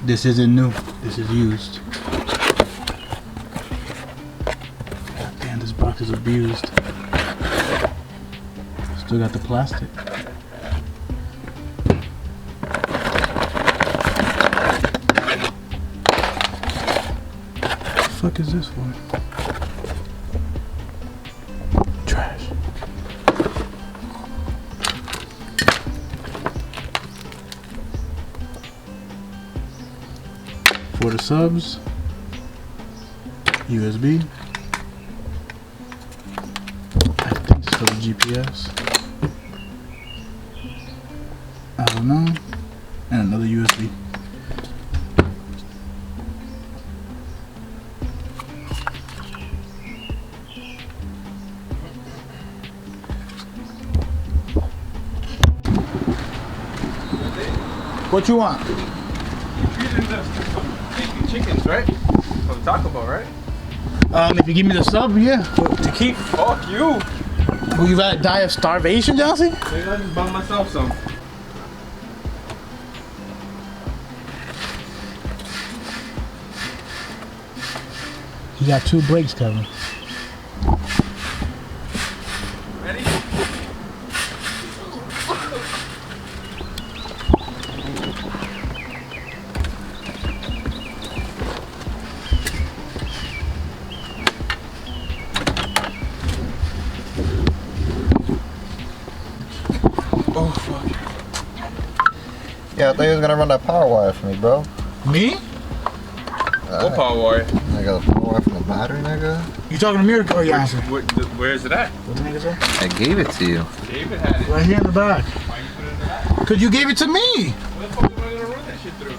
This isn't new. This is used. God damn, this box is abused. Still got the plastic. What the fuck is this for? Trash. For the subs, USB. I think it's for the GPS. I don't know. And another USB. What you want? Chickens, right? From Taco Bell, right? If you give me the sub, yeah. To keep? Fuck you. Will you rather die of starvation, Johnson? Maybe I just buy myself some. You got 2 breaks, Kevin. Ready? Oh, fuck. Yeah, I thought he was gonna run that power wire for me, bro. Me? What power wire? I got a power wire from the battery, nigga. You talking to me or Johnson? Where is it at? What the nigga say? I gave it to you. David had it. Right here in the back. Why you put it in the back? Cause you gave it to me. Where the fuck am I gonna run that shit through?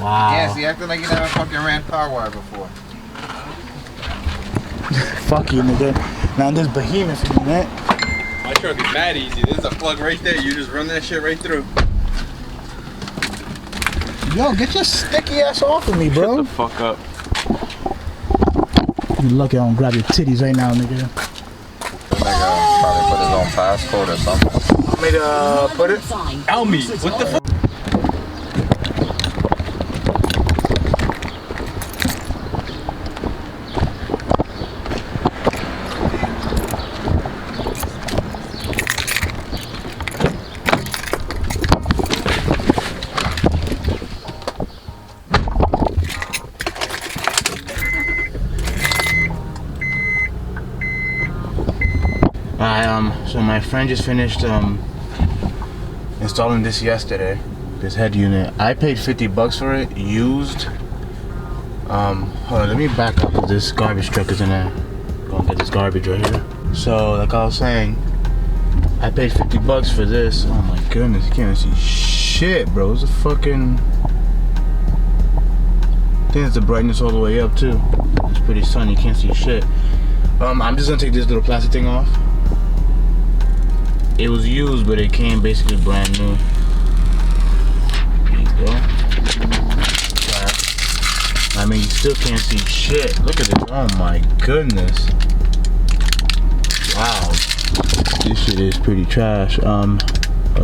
Wow. Yeah, see, acting like you never fucking ran power wire before. Fuck you, nigga. Now this behemoth, man. My truck is mad easy. There's a plug right there. You just run that shit right through. Yo, get your sticky ass off of me, bro. Shut the fuck up. You lucky I don't grab your titties right now, nigga. That nigga probably put his own passcode or something. Want me to put it? Elmi, what the fuck? So my friend just finished installing this yesterday, this head unit. I paid 50 bucks for it, used. Hold on, let me back up, 'cause this garbage truck is in there. Gonna get this garbage right here. So like I was saying, I paid 50 bucks for this. Oh my goodness, you can't even see shit, bro. It's a fucking, I think it's the brightness all the way up too. It's pretty sunny, you can't see shit. I'm just gonna take this little plastic thing off. It was used, but it came basically brand new. There you go. I mean, you still can't see shit. Look at this. Oh my goodness. Wow. This shit is pretty trash. I'll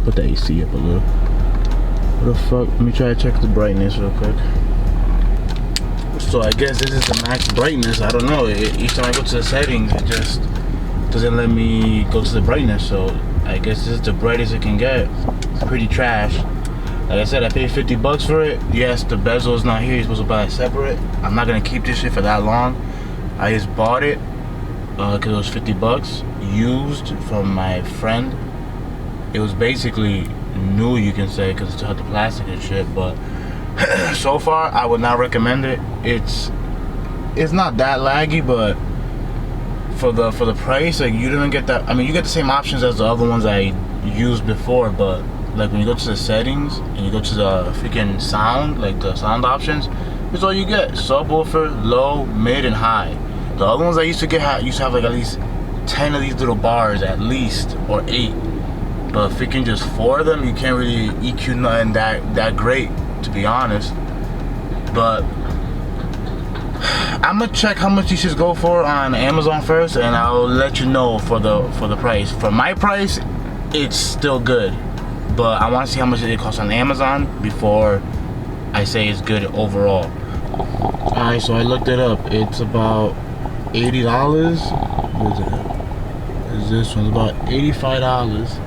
put the AC up a little. What the fuck? Let me try to check the brightness real quick. So I guess this is the max brightness. I don't know. Each time I go to the settings, it just doesn't let me go to the brightness. So I guess this is the brightest it can get. It's pretty trash. Like I said, I paid 50 bucks for it. Yes, the bezel is not here. You're supposed to buy it separate. I'm not gonna keep this shit for that long. I just bought it because it was 50 bucks, used from my friend. It was basically new, you can say, because it still had the plastic and shit. But so far, I would not recommend it. It's not that laggy, but for the price, like, you didn't get that. I mean, you get the same options as the other ones I used before, but like when you go to the settings and you go to the freaking sound, like the sound options, it's all you get: subwoofer, low, mid, and high. The other ones I used to get used to have like at least 10 of these little bars, at least, or 8. But freaking just 4 of them, you can't really EQ nothing that great, to be honest. But I'm gonna check how much these should go for on Amazon first, and I'll let you know for the price. For my price, it's still good, but I want to see how much it costs on Amazon before I say it's good overall. Alright, so I looked it up. It's about $80. What is it? This one's about $85.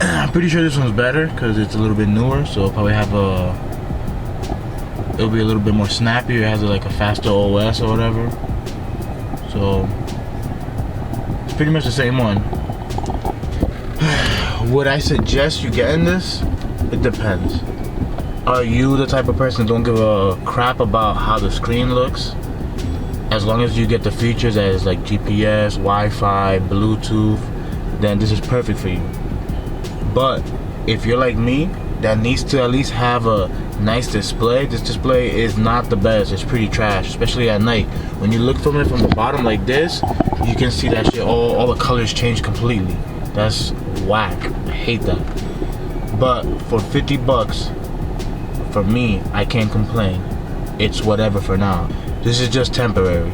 I'm pretty sure this one's better because it's a little bit newer, so it'll probably have it'll be a little bit more snappy. It has like a faster OS or whatever. So it's pretty much the same one. Would I suggest you getting this? It depends. Are you the type of person that don't give a crap about how the screen looks? As long as you get the features as like GPS, Wi-Fi, Bluetooth, then this is perfect for you. But if you're like me, that needs to at least have a nice display, this display is not the best. It's pretty trash, especially at night. When you look from it from the bottom like this, you can see that shit, all the colors change completely. That's whack. I hate that. But for 50 bucks, for me, I can't complain. It's whatever for now. This is just temporary.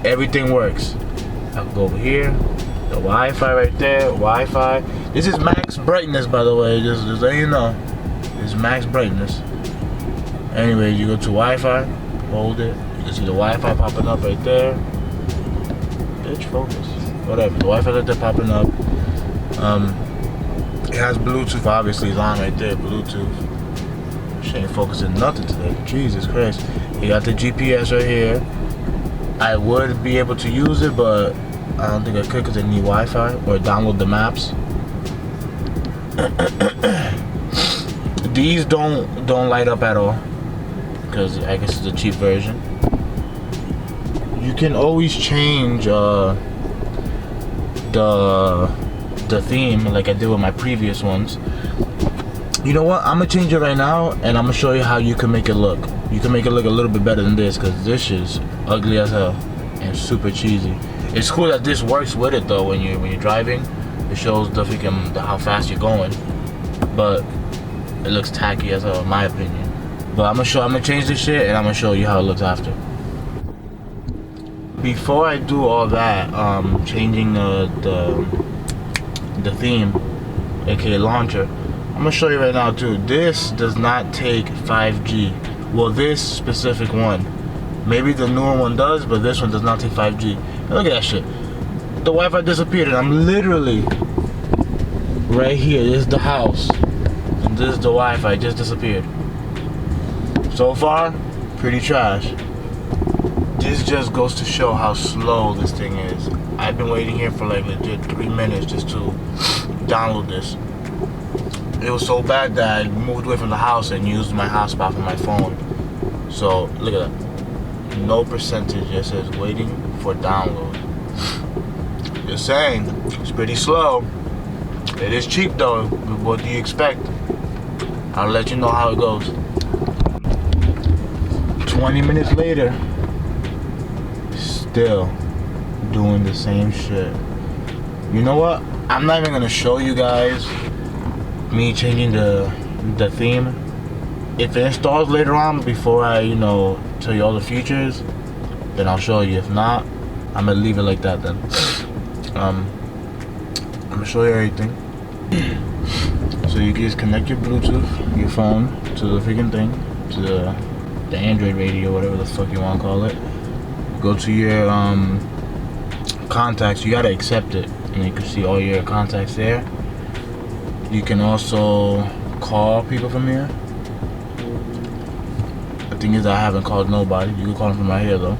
Everything works. I can go over here, the Wi-Fi right there, Wi-Fi. This is max brightness, by the way, just letting you know. It's max brightness. Anyway, you go to Wi-Fi, hold it. You can see the Wi-Fi popping up right there. Bitch, focus. Whatever, the Wi-Fi right there popping up. It has Bluetooth, obviously, it's on right there, Bluetooth. She ain't focusing nothing today. Jesus Christ. You got the GPS right here. I would be able to use it, but I don't think I could because I need Wi-Fi or download the maps. These don't light up at all because I guess it's a cheap version. You can always change the theme like I did with my previous ones. You know what? I'm gonna change it right now, and I'm gonna show you how you can make it look. You can make it look a little bit better than this, because this is ugly as hell and super cheesy. It's cool that this works with it though. When you're driving, it shows how fast you're going, but it looks tacky as hell in my opinion. But I'm gonna change this shit, and I'm gonna show you how it looks after. Before I do all that, changing the theme, aka launcher, I'm gonna show you right now too. This does not take 5G. Well, this specific one. Maybe the newer one does, but this one does not take 5G. Now look at that shit. The Wi-Fi disappeared, and I'm literally right here. This is the house, and this is the Wi-Fi. It just disappeared. So far, pretty trash. This just goes to show how slow this thing is. I've been waiting here for like legit 3 minutes just to download this. It was so bad that I moved away from the house and used my hotspot from my phone. So look at that. No percentage. It says waiting for download. Just saying, it's pretty slow. It is cheap though. What do you expect? I'll let you know how it goes. 20 minutes later, still doing the same shit. You know what? I'm not even gonna show you guys me changing the theme. If it installs later on before I tell you all the features, then I'll show you. If not, I'm gonna leave it like that then. I'm gonna show you everything. So you can just connect your Bluetooth, your phone, to the freaking thing, to the Android radio, whatever the fuck you want to call it. Go to your contacts. You gotta accept it, and you can see all your contacts there. You can also call people from here. The thing is, I haven't called nobody. You can call them from right here though.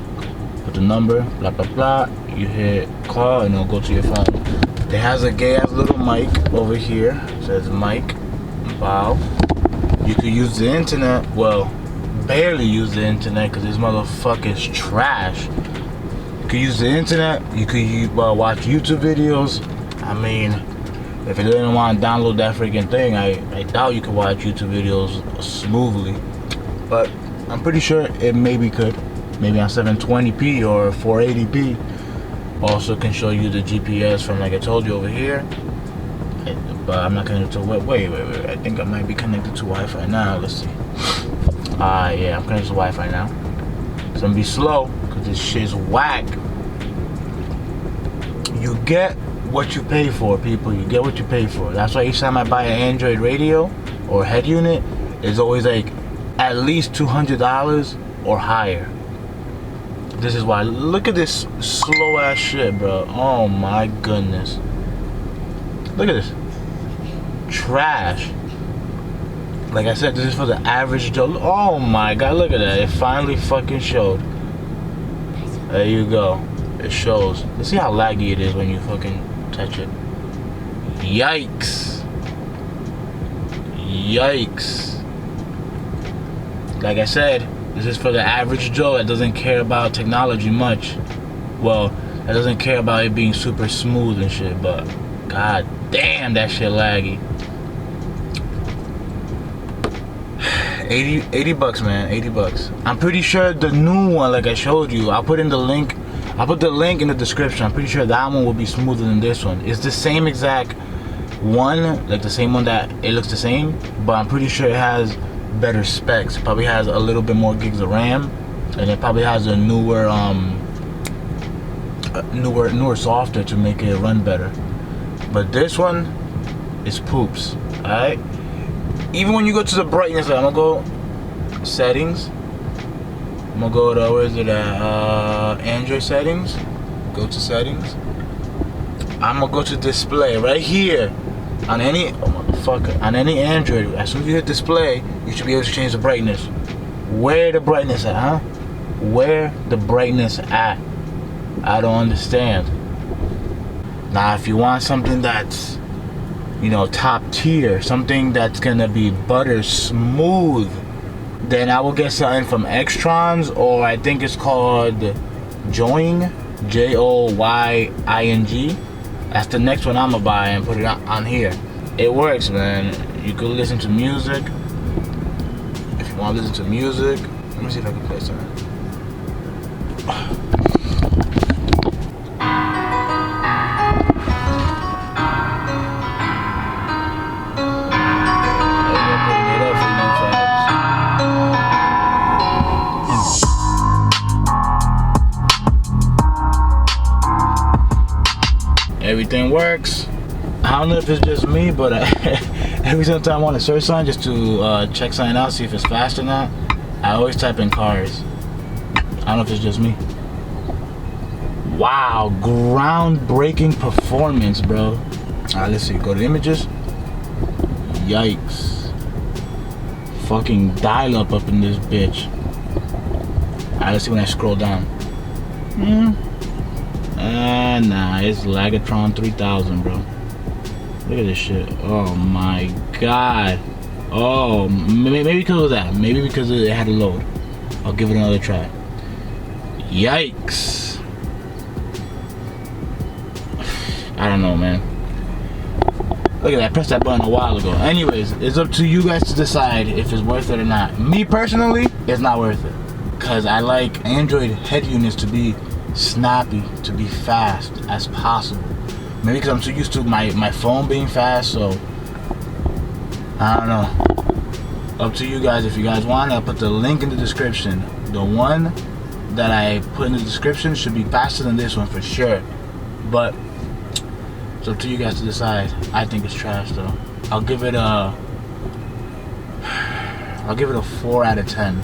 Put the number, blah blah blah. You hit call, and it'll go to your phone. It has a gay ass little mic over here. It says mic. Wow. You could use the internet. Well, barely use the internet because this motherfucker is trash. You could use the internet. You could watch YouTube videos. I mean, if you didn't want to download that freaking thing, I doubt you could watch YouTube videos smoothly. But I'm pretty sure it maybe could. Maybe on 720p or 480p. Also can show you the GPS from like I told you over here. But I'm not connected to wait. I think I might be connected to Wi-Fi now. Let's see. Yeah, I'm connected to Wi-Fi now. It's gonna be slow because this shit's whack. You get what you pay for, people. You get what you pay for. That's why each time I buy an Android radio or head unit, it's always like at least $200 or higher. This is why. Look at this slow ass shit, bro. Oh my goodness. Look at this. Trash. Like I said, this is for the average Joe. Oh my god, look at that. It finally fucking showed. There you go. It shows. Let's see how laggy it is when you fucking touch it. Yikes. Yikes. Like I said, this is for the average Joe that doesn't care about technology much. Well, that doesn't care about it being super smooth and shit, but god damn, that shit laggy. 80 bucks, man. 80 bucks. I'm pretty sure the new one, like I showed you, I'll put the link in the description. I'm pretty sure that one will be smoother than this one. It's the same exact one, like the same one that it looks the same, but I'm pretty sure it has better specs. It probably has a little bit more gigs of RAM, and it probably has a newer software to make it run better. But this one is poops. Alright? Even when you go to the brightness, I'm gonna go settings. I'm gonna go to, where is it at? Android settings. Go to settings. I'm gonna go to display right here. On any, oh motherfucker, on any Android, as soon as you hit display, you should be able to change the brightness. Where the brightness at, huh? Where the brightness at? I don't understand. Now, if you want something that's, you know, top tier, something that's gonna be butter smooth, then I will get something from Extrons, or I think it's called Joying, Joying. That's the next one I'm gonna buy and put it on here. It works, man. You could listen to music. If you want to listen to music, let me see if I can play something. Everything works. I don't know if it's just me, but every single time I want to search something just to check something out, see if it's fast or not, I always type in cars. I don't know if it's just me. Wow, groundbreaking performance, bro. Alright, let's see. Go to images. Yikes. Fucking dial up in this bitch. Alright, let's see when I scroll down. Nah, it's Lagatron 3000, bro. Look at this shit. Oh my god. Oh, maybe because of that. Maybe because it had to load. I'll give it another try. Yikes. I don't know, man. Look at that. I pressed that button a while ago. Anyways, it's up to you guys to decide if it's worth it or not. Me personally, it's not worth it. Because I like Android head units to be snappy, to be fast as possible. Maybe because I'm too used to my phone being fast, so I don't know. Up to you guys. If you guys want, I'll put the link in the description. The one that I put in the description should be faster than this one for sure, but it's up to you guys to decide. I think it's trash though. I'll give it a 4 out of 10.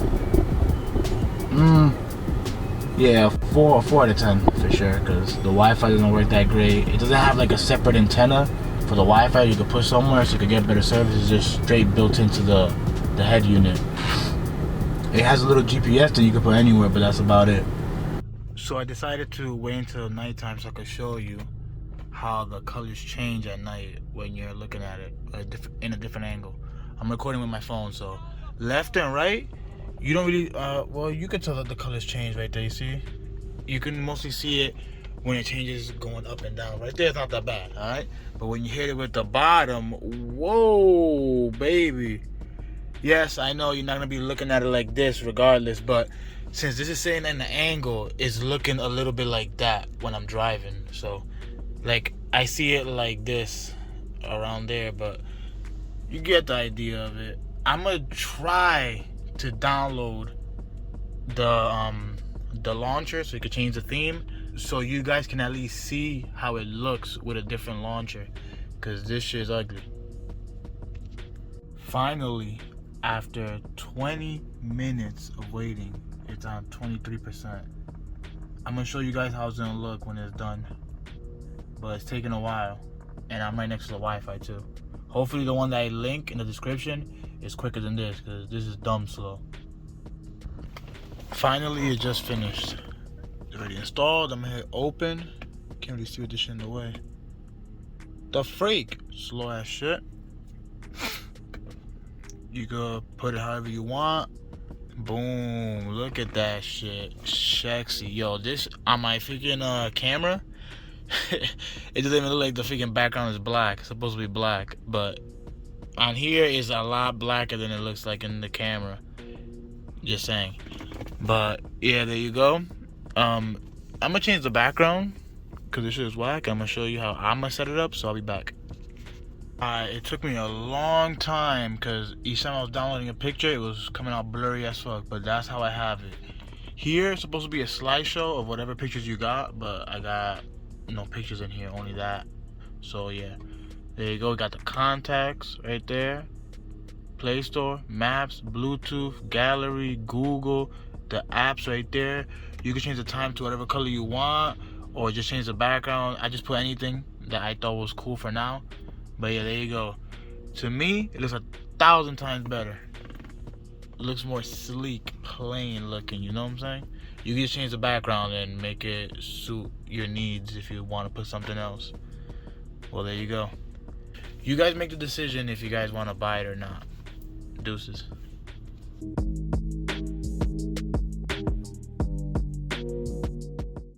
Yeah, 4 out of 10 for sure, because the Wi-Fi doesn't work that great. It doesn't have like a separate antenna for the Wi-Fi you could put somewhere so you could get better service. It's just straight built into the head unit. It has a little GPS that you can put anywhere, but that's about it. So I decided to wait until nighttime so I could show you how the colors change at night when you're looking at it in a different angle. I'm recording with my phone, so left and right, you don't really, well, you can tell that the colors change right there, you see? You can mostly see it when it changes going up and down. Right there, it's not that bad, all right? But when you hit it with the bottom, whoa, baby. Yes, I know you're not gonna be looking at it like this regardless, but since this is sitting in the angle, it's looking a little bit like that when I'm driving. So, like, I see it like this around there, but you get the idea of it. I'm gonna try to download the launcher so you can change the theme, so you guys can at least see how it looks with a different launcher, because this shit is ugly. Finally, After 20 minutes of waiting, it's on 23%. I'm gonna show you guys how it's gonna look when it's done. But it's taking a while. And I'm right next to the Wi-Fi too. Hopefully the one that I link in the description is quicker than this, because this is dumb slow. Finally, it just finished. It's already installed. I'm gonna hit open. Can't really see with this shit in the way. The freak! Slow ass shit. You could put it however you want. Boom. Look at that shit. Sexy. Yo, this on my freaking camera. It doesn't even look like the freaking background is black. It's supposed to be black. But on here is a lot blacker than it looks like in the camera. Just saying. But yeah, there you go. I'm gonna change the background because this shit is whack. I'm gonna show you how I'm gonna set it up, so I'll be back. It took me a long time because each time I was downloading a picture, it was coming out blurry as fuck. But that's how I have it. Here, it's supposed to be a slideshow of whatever pictures you got, but I got no pictures in here, only that. So yeah, there you go. We got the contacts right there, Play Store, Maps, Bluetooth, Gallery, Google, the apps right there. You can change the time to whatever color you want, or just change the background. I just put anything that I thought was cool for now. But yeah, there you go. To me, it looks 1,000 times better. It looks more sleek, plain looking, you know what I'm saying? You can just change the background and make it suit your needs if you want to put something else. Well, there you go. You guys make the decision if you guys want to buy it or not. Deuces.